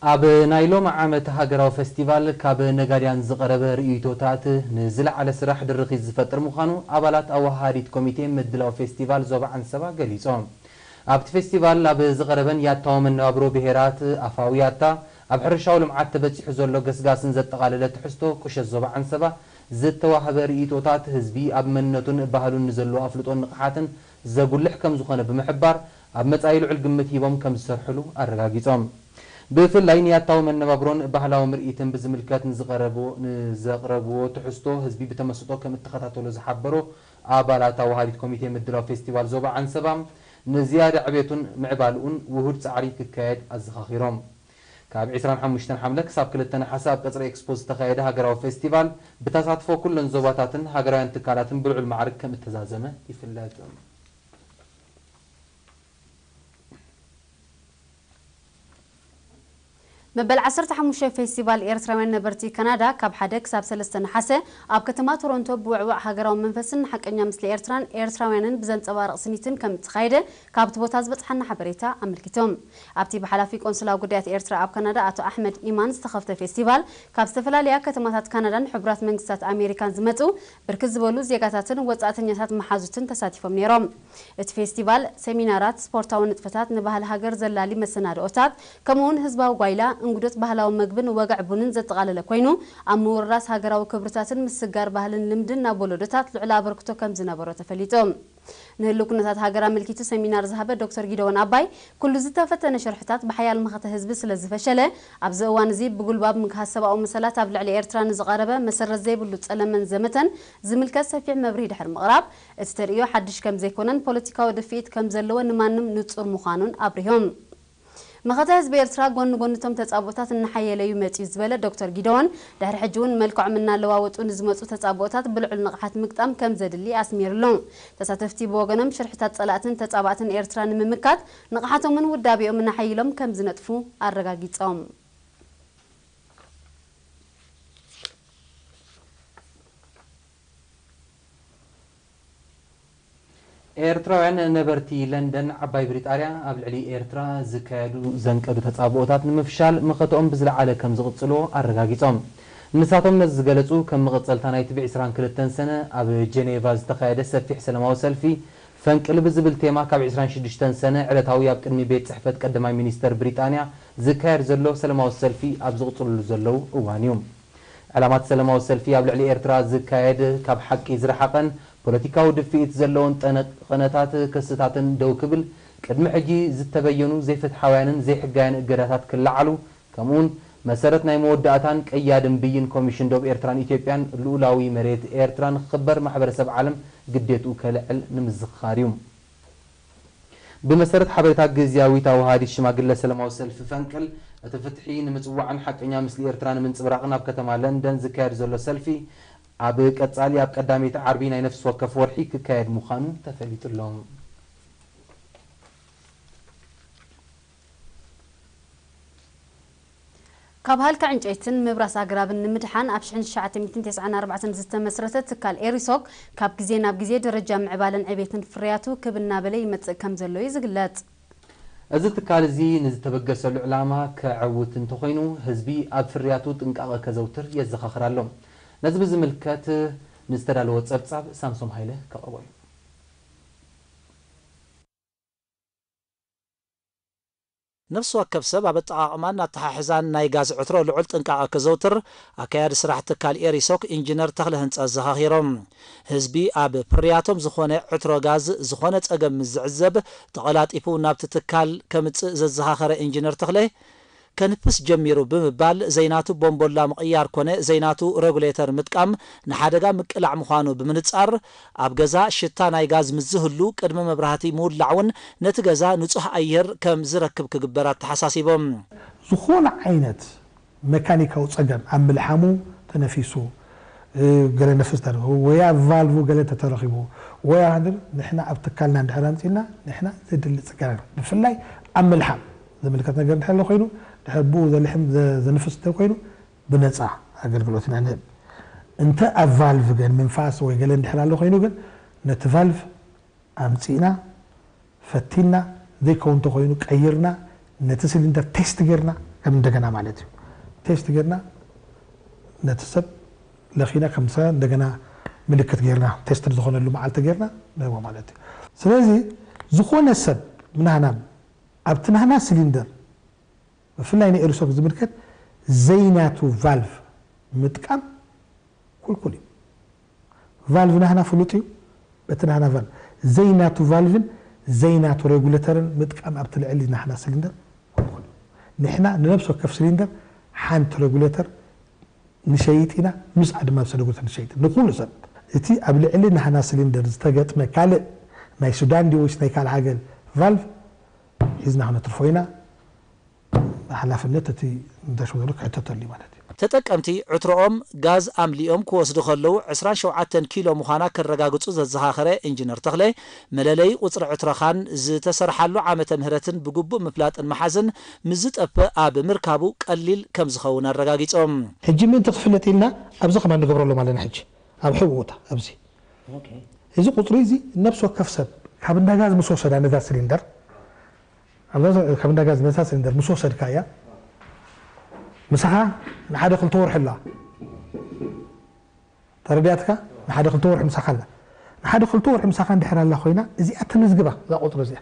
ኣብ ናይሎም ዓመት ሃገራዊ ፌስቲቫል ካብ ነጋድያን ዝቐረበ ርእይቶታት ንዝለዓለ ስራሕ ድርኺ ዝፈጥር ምዃኑ ኣባላት ኣዋሃዲት ኮሚቴ ምድላው ፌስቲቫል ዞባ ዓንሰባ ገሊጾም። ኣብቲ ፌስቲቫል ኣብ ዝቐረበን ያታዊ መነባብሮ ብሄራት ኣፋውያታ ኣብ ሕርሻዊ ልምዓት ተበፂሑ ዘሎ ገስጋስን ዘጠቓለለ ትሕዝቶ ቁሸት ዞባ ዓንሰባ ዝተዋህበ ርእይቶታት ህዝቢ ኣብ መንነቱን ባህሉን ንዘለዎ ኣፍልጦን ንቕሓትን ዘጉልሕ ከም ዝኾነ ብምሕባር ኣብ መጻኢ ልዑል ግምት ሂቦም ከም ዝሰርሕሉ ኣረጋጊጾም። ብፍላይ ንያታዊ መነባብሮን ባህላዊ ምርኢትን ብዝምልከት ንዘቕረብዎ ትሕዝቶ ህዝቢ ብተመስጦ ከም እተኸታተሎ ዝሓበሮ ኣባላት ኣዋሃዲት ኮሚቴ ምድላው ፌስቲቫል ዞባ ዓንሰባ ንዝያደ ዕቤቱን ምዕባልኡን ውሁድ ጻዕሪ ክካየድ ኣዘኻኺሮም። ካብ 25 ሓምለ ክሳብ 2 ነሓሰ ኣብ ቀጽሪ ኤክስፖ ዝተኻየደ ሃገራዊ ፌስቲቫል ብተሳትፎ ኩለን ዞባታትን ሃገራውያን ትካላትን ብልዑል ማዕርግ ከም እተዛዘመ ይፍለጥ። مبل 15 فيستيفال إيرتراوያን ነበርቲ ካናዳ ካብ 1 ክሳብ 3 ነሓሰ ኣብ ከተማ ቶሮንቶ ብውዕዋዕ ሃገራዊ መንፈስን ሓቀኛ ምስሊ ኤርትራውያንን ብዘንጸባርቕ ስኒትን ከም ተኻይደ ካብቲ ቦታ ዝበፅሓና ሓበሬታ ኣመልኪቶም። ኣብቲ በሓላፊ ቆንስላዊ ጉዳያት ኤርትራ ኣብ ካናዳ ኣቶ ኣሕመድ ኢማን ዝተኸፍተ ፌስቲቫል ካብ ዝተፈላለያ ከተማታት ካናዳን ሕቡራት መንግስታት ኣሜሪካን ዝመጹ ብርክት ዝበሉ ዜጋታትን ወጻእተኛታት መሓዙትን ተሳቲፎም ነይሮም። እቲ ፌስቲቫል ሴሚናራት፣ ስፖርታዊ ንጥፈታት፣ ንባህሊ ሃገር ዘላሊ መሰናድኦታት ከምኡውን ህዝባዊ ጓይላ እንጉዶት ባህላዊ መግብን ወጋዕ ቡንን ዘጠቃለለ ኮይኑ ኣብ ምውራስ ሃገራዊ ክብርታትን ምስጋር ባህልን ልምድን ናብ ወለዶታት ልዕል ኣበርክቶ ከም ዝነበሮ ተፈሊጦም። ንህሉ ኩነታት ሃገር ኣመልኪቱ ሴሚናር ዝሃበ ዶክተር ጊደወን ኣባይ ኩሉ ዝተፈተነ ሸርሕታት ብሓያል መኸተ ህዝቢ ስለ ዝፈሸለ ኣብዚ እዋን እዚ ብጉልባብ ምክሃት ሰብኣዊ መሰላት ኣብ ልዕሊ ኤርትራ ንዝቐረበ መሰረት ዘይብሉ ጸለመን ዘመተን ዝምልከት ሰፊሕ መብርሂ ድሕሪ ምቕራብ እቲ ተርእዮ ሓድሽ ከም ዘይኮነን ፖለቲካዊ ድፍኢት ከም ዘለዎ ንማንም ንጹር ምዃኑን ኣብርሆም። مخاطر حزب ኤርትራ ጎን ጎንቶም ተጻቦታት እንሓየለዩ መጽዩ ዝበለ ዶክተር ጊደወን ድሕሪ ሕጂውን መልክዕ ምና ለዋወጡ ንዝመጹ ተጻቦታት ብልዑል ንቕሓት ምግጣም ከም ዘድሊ ኣስሚርሎም። ተሳተፍቲ ብወገኖም ሽርሕታት ጸላእትን ተጻባትን ኤርትራ ንምምካት ንቕሓቶምን ውዳቢኦም እናሓይሎም ከም ዝነጥፉ ኣረጋጊጾም። ኤርትራውያን ነበርቲ ለንደን ዓባይ ብሪጣንያ ኣብ ልዕሊ ኤርትራ ዝካየዱ ዘንቀዱ ተጻብኦታት ንምፍሻል ምኸተኦም ብዝለዓለ ከም ዝቕጽሎ ኣረጋጊጾም። ንሳቶም ነዚ ዝገለጹ ከም መቐጸልታ ናይቲ 22 ሰነ ኣብ ጀኔቫ ዝተኻየደ ሰፊሕ ሰላማዊ ሰልፊ ፈንቅል ብዝብል ቴማ ካብ 26 ሰነ ዕለታዊ ኣብ ቅድሚ ቤት ጽሕፈት ቀዳማይ ሚኒስተር ብሪጣንያ ዝካየድ ዘሎ ሰላማዊ ሰልፊ ኣብ ዝቕጽልሉ ዘለው እዋን እዩ። ዕላማት ሰላማዊ ሰልፊ ኣብ ልዕሊ ኤርትራ ዝካየድ ካብ ሓቂ ዝረሓቐን ፖለቲካዊ ድፍኢት ዘለውን ጠነቐነታት ክስታትን ደው ክብል ቅድሚ ሕጂ ዝተበየኑ ዘይፍትሓውያንን ዘይሕጋያን እገዳታት ክለዓሉ ከምኡውን መሰረት ናይ መወዳእታን ቀያድን ብይን ኮሚሽን ዶብ ኤርትራን ኢትዮጵያን ልኡላዊ መሬት ኤርትራን ክኽበር ማሕበረሰብ ዓለም ግዴትኡ ከልዕል ንምዝኻር እዩ። ብመሰረት ሓበሬታ ግዚያዊት ኣዋሃዲት ሽማግለ ሰላማዊ ሰልፊ ፈንቅል እቲ ፍትሒ ንምጽዋዕን ሓቀኛ ምስሊ ኤርትራ ንምንጽብራቕን ኣብ ከተማ ለንደን ዝካየድ ዘሎ ሰልፊ ኣብ ቀጻሊ ኣብ ቀዳሚት ዓርቢ ናይ ነፍሲ ወከፍ ወርሒ ክካየድ ምዃኑ ተፈሊጡሎም። ካብ ሃልካ ዕንጨይትን ምብራስ ኣግራብን ንምድሓን ኣብ 1994 ዝተመስረተ ትካል ኤሪሶክ ካብ ግዜ ናብ ግዜ ደረጃ ምዕባለን ዕቤትን ፍርያቱ ክብና በለ ይመጽእ ከም ዘሎ ይዝግለጽ። እዚ ትካል እዚ ንዝተበገሰሉ ዕላማ ከዕውት እንተኾይኑ ህዝቢ ኣብ ፍርያቱ ጥንቃቐ ከዘውትር የዘኻኽራሎ። ነዚ ብዝምልከት ንዝተዳለወ ጸብጻብ ሳምሶም ሃይለ ከቕርቦ እዩ። ነፍሲ ወከፍ ሰብ ኣብ ኣጠቓቕማን ኣተሓሕዛን ናይ ጋዝ ዕትሮ ልዑል ጥንቃቐ ከዘውትር ኣካያዲ ስራሕ ትካል ኤሪሶክ ኢንጂነር ተኽለ ህንፀት ዘኻኺሮም። ህዝቢ ኣብ ፍርያቶም ዝኾነ ዕትሮ ጋዝ ዝኾነ ጸገም ዝዕዘብ ተቐላጢፉ ናብቲ ትካል ከምጽእ ዘዘኻኸረ ኢንጂነር ተኽለ ከንፍስ ጀሚሩ ብምባል ዘይናቱ ቦምቦላ ምቕያር ኮነ ዘይናቱ ሬጉሌተር ምጥቃም ንሓደጋ ምቅላዕ ምዃኑ ብምንጻር ኣብ ገዛ ሽታ ናይ ጋዝ ምዝህሉ ቅድሚ መብራህቲ ምውላዕውን ነቲ ገዛ ንጹህ ኣየር ከም ዝረክብ ክግበር ተሓሳሲቦም። ዝኾነ ዓይነት መካኒካዊ ጸገም ኣብ ምልሓሙ ተነፊሱ ገለ ነፍስ ተረኺቡ ወያ ቫልቭ ገለ ተተረኺቡ ወያ ንሕና ኣብ ትካልና እንድሕር ኣምፂና ንሕና ዘድሊ ጽገና ብፍላይ ኣብ ምልሓም ዝምልከት ነገር እንድሕር ኮይኑ ድሕር ብኡ ዘልሕም ዘንፍስ ኮይኑ ብነፃ ኣገልግሎት ኢና ንህብ። እንተ ኣብ ቫልቭ ግን ምንፋስ ወይ ገለ እንድሕር ኣሎ ኮይኑ ግን ነቲ ቫልቭ ኣምፂና ፈቲና ዘይከውን እንተኮይኑ ቀይርና نتسلندر تيست غيرنا كم دغنا مالتي تيست غيرنا نتسب لخينا خمسه دغنا ملكت غيرنا تيست زخونلو معلت غيرنا نو مالتي سلازي زخونه سب من هنا ابتنا هنا سلندر فلايني ايروسوك زمركت زيناتو فالف متقام كل فالف هنا فلوتي بتنا هنا فالف زيناتو فالفن زيناتو ريغوليترن متقام ابتلعلي نحنا سلندر نحنا نلبسو كف سلندر حانت ريغوليتر نشيتنا مسعد ما بسلغوت نشيت نقول سب اتي ابلعلي نحنا سلندر استغطمه قال ناي سودان دي وش ناي قال حاجه فالف حزنا هنا ترفوينا حلافنت تي ندشو لك حتتلي مالتي ተጠቀምቲ ዕትሮኦም ጋዝ ኣምሊኦም ክወስዱ ከለዉ 27 ኪሎ ምዃና ከረጋግጹ ዘዘኻኸረ ኢንጂነር ተኽለ መለለይ ቁጽሪ ዕትሮኻን ዝተሰርሓሉ ዓመተ ምህረትን ብግቡእ ምፍላጥን መሓዝን ምዝጠፍእ ኣብ ምርካቡ ቀሊል ከም ዝኸውን ኣረጋጊጾም ሕጂ ምን ተኽፍለጥ ኢልና ኣብዚ ከማ ንገብረሎ ማለና ሕጂ ኣብ ሕውታ ኣብዚ እዚ ቁጽሪ እዚ ነፍስ ወከፍ ሰብ ካብ እንዳ ጋዝ ምስ ወሰዳ ነዛ ሲሊንደር ካብ እንዳ ጋዝ ነዛ ሲሊንደር ምስ ወሰድካያ مسخا نحد خل تور حلا تردياتك نحد خل تور مسخا لا نحد خل تور مسخا ندحر الله خوينا زي اتمزغبا لا قطر زي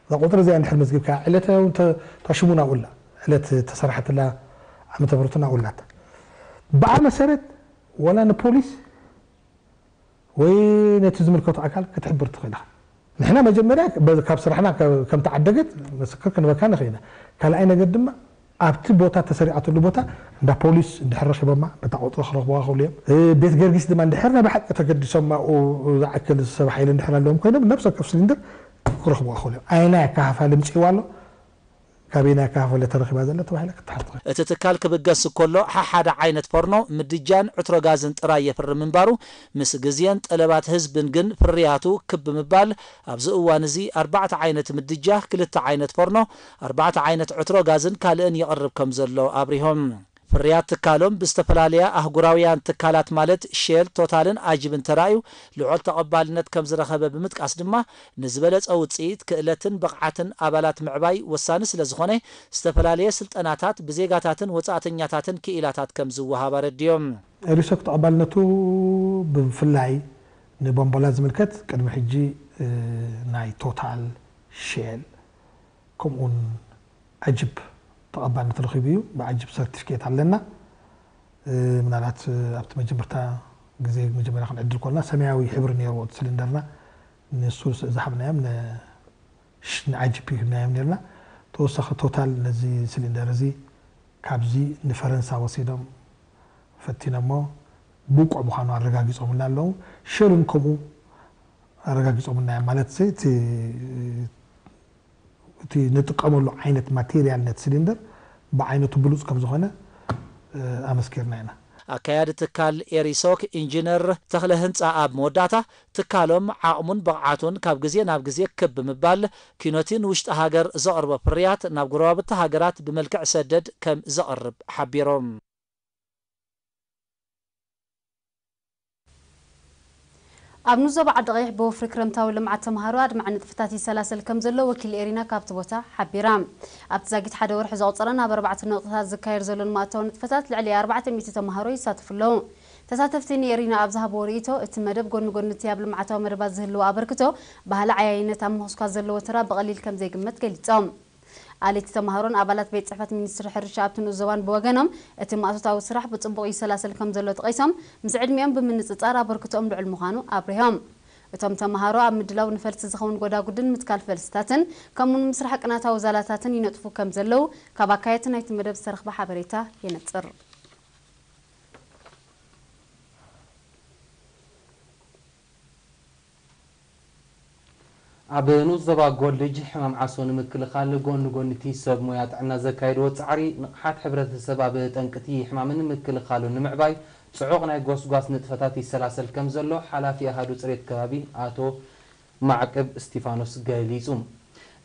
لا قطر زي نحر مزغبك علته وانت تشمونا ولا علت تسرحت لها عم تبرتنا ولا بقى مسرت ولا نبوليس وين تزملكوا اكل كتحبر تخينا نحنا مجمريا كاب صرحنا كم تعدقت مسكر كن مكان خينا قال اين قدما ابت بوتا تسريعه اللبوتا دا بوليس اندحرش بما بتاعوت خرخوا خوليم بيت جرجس دما اندحرنا بحق تقدسما وزعكل الصباح يل اندحرنا لهم كاين بنفس كف سلندر خرخوا خوليم اينا كهفا لمصي والو كابينا كهفا لترخيبا زله توحلك تحط اتتكال كبغس كله حدا عينت فرنو مدجان عترو غازن طرا يفر منبارو مس غزيان طلبات حزبن جن فرياتو كب مبال ابز اوان زي 4 عينت مدجاه 2 عينت فرنو 4 عينت عترو غازن كالن يقرب كم زلو ابريهم فريات تكالهم باستفلاليا اهغراويان تكالات مالت شيل توتالن اجبن ترايو لعول تقبالنت كم زرخبه بمتقاس دما نزبلص اوصيت كالتن بقعتن ابالات معباي وسانس لزخونه استفلاليا سلطناتات بزيغاتاتن وصاتنياتاتن كيلاتات كم زوها بارديوم ريسك تقبالنتو بفلاي نبombola زملكت قدم حجي ناي توتال شيل كومون عجب تقبلنا ترخيبيو بعجب سيرتيفيكيت علينا منالات ابت مجبرتا غزي مجبرا خنعدل كلنا سماوي حبر نيرو سلندرنا نسوس زحبنا من شن عجب هنا يمنلنا توسخ توتال نزي سلندر زي كابزي نفرنسا وسيدم فتينمو بوقع بخانو ارغاغيصومنا لو شيرن كومو ارغاغيصومنا مالت سي تي نتقاملو عينت ماتيريال نت سلندر بعينته بلوز كم زخونه امسكرنا هنا اكياد تكال ايريسوك انجينر تخله هنصا اب موداتا تكالوم عقمون بقعاتون كاب غزي ناب غزي كب مبال كينوتين وشط هاجر زقرب فريات ناب غرابت هاجرات بملكع سدد كم زقرب حبيروم ابنو زبع دقيق بوفر كرمتاو لمعت تمهارو ادمع نطفتاتي سلاسل كم زلو وكيل ايرينا كابت بوتا حبيرام ابتزاقيت حدا ورح زوصرنا ب4 نقطات زكاير زلو الماتو نطفتات لعلي 400 تمهارو يساتفلو تساتفتني ايرينا ابزها بوريتو اتمدب غون غون تياب لمعتاو مرباز زهلو ابركتو بهلا عياينه امهوسكا زلو ترا بقليل كم زي قمت قليصوم آليت تمهارون أبالات بيت صحفة منستر حرشة أبتنو الزوان بوغانهم اتماتو سراح بتصنبقي سلاسل كم زلو تقيسهم مسعد ميان بمنستطارة بركتهم دعو المخانو أبريهم اتم تمهارو أمدلاو نفلس زخون قدا قدن متكال فلستاتن كمون مسرح قناتا وزالاتاتن ينطفو كم زلو كاباكايتنا يتمدب سرخ بحابريتا ينتصر أبنو زبا قولج حمام عصون مكل خال جون تي سب مويات عنا زكايد وتعري نقحات حبرة السباب تنكتي حمامن مكل خالو نمعباي صعوقنا قوس نتفتاتي سلاسل كم زلو حلافي هادو تريد كابي آتو معقب استيفانوس قاليزوم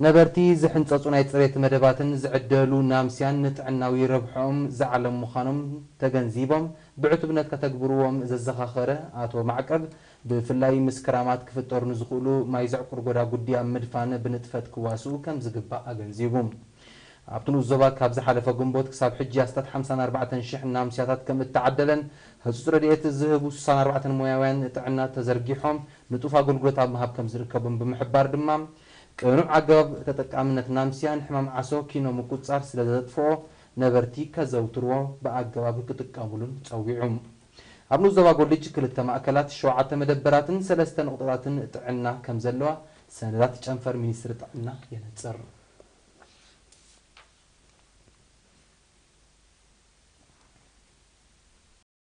نبرتي زحن تصوناي تريد مدباتن زعدلو نامسيان نتعناوي ربحهم زعلم مخانم تجنزيبهم بعتبنت كتكبروهم ززخاخرة آتو معقب ብፍላይ ምስክራማት ክፍጠሩ ንዝኽእሉ ማይ ዘዕቁር ጎዳ ጉዲያ ምድፋነ ብንጥፈት ክዋስኡ ከም ዝግባእ ኣገንዚቡ ኣብቲ ዞባ ካብ ዝሓለፈ ግንቦት ክሳብ ሕጂ ኣስታት 54,000 ናምስያታት ከም እተዓደለን ህጹጽ ረድኤት ዝህቡ 64 ሞያውያን ጥዕና ተዘርጊሖም ንጡፍ ኣገልግሎት ኣብ ምሃብ ከም ዝርከቡን ብምሕባር ድማ ቅኑዕ ኣገባብ ተጠቃምነት ናምስያን ሕማም ዓሶ ኪኖ ምቁጻር ስለ ዘጥፍኦ ነበርቲ ከዘውትርዎ ብኣገባብ ክጥቀሙሉን ጸዊዑ ኣብ ዞባ ጎልጅ ክልተ ማእከላት 7 መደበራትን 3 ነቁጣታትን ጥዕና ከም ዘለዋ ሰነዳት ጨንፈር ሚኒስትሪ ጥዕና የነጽር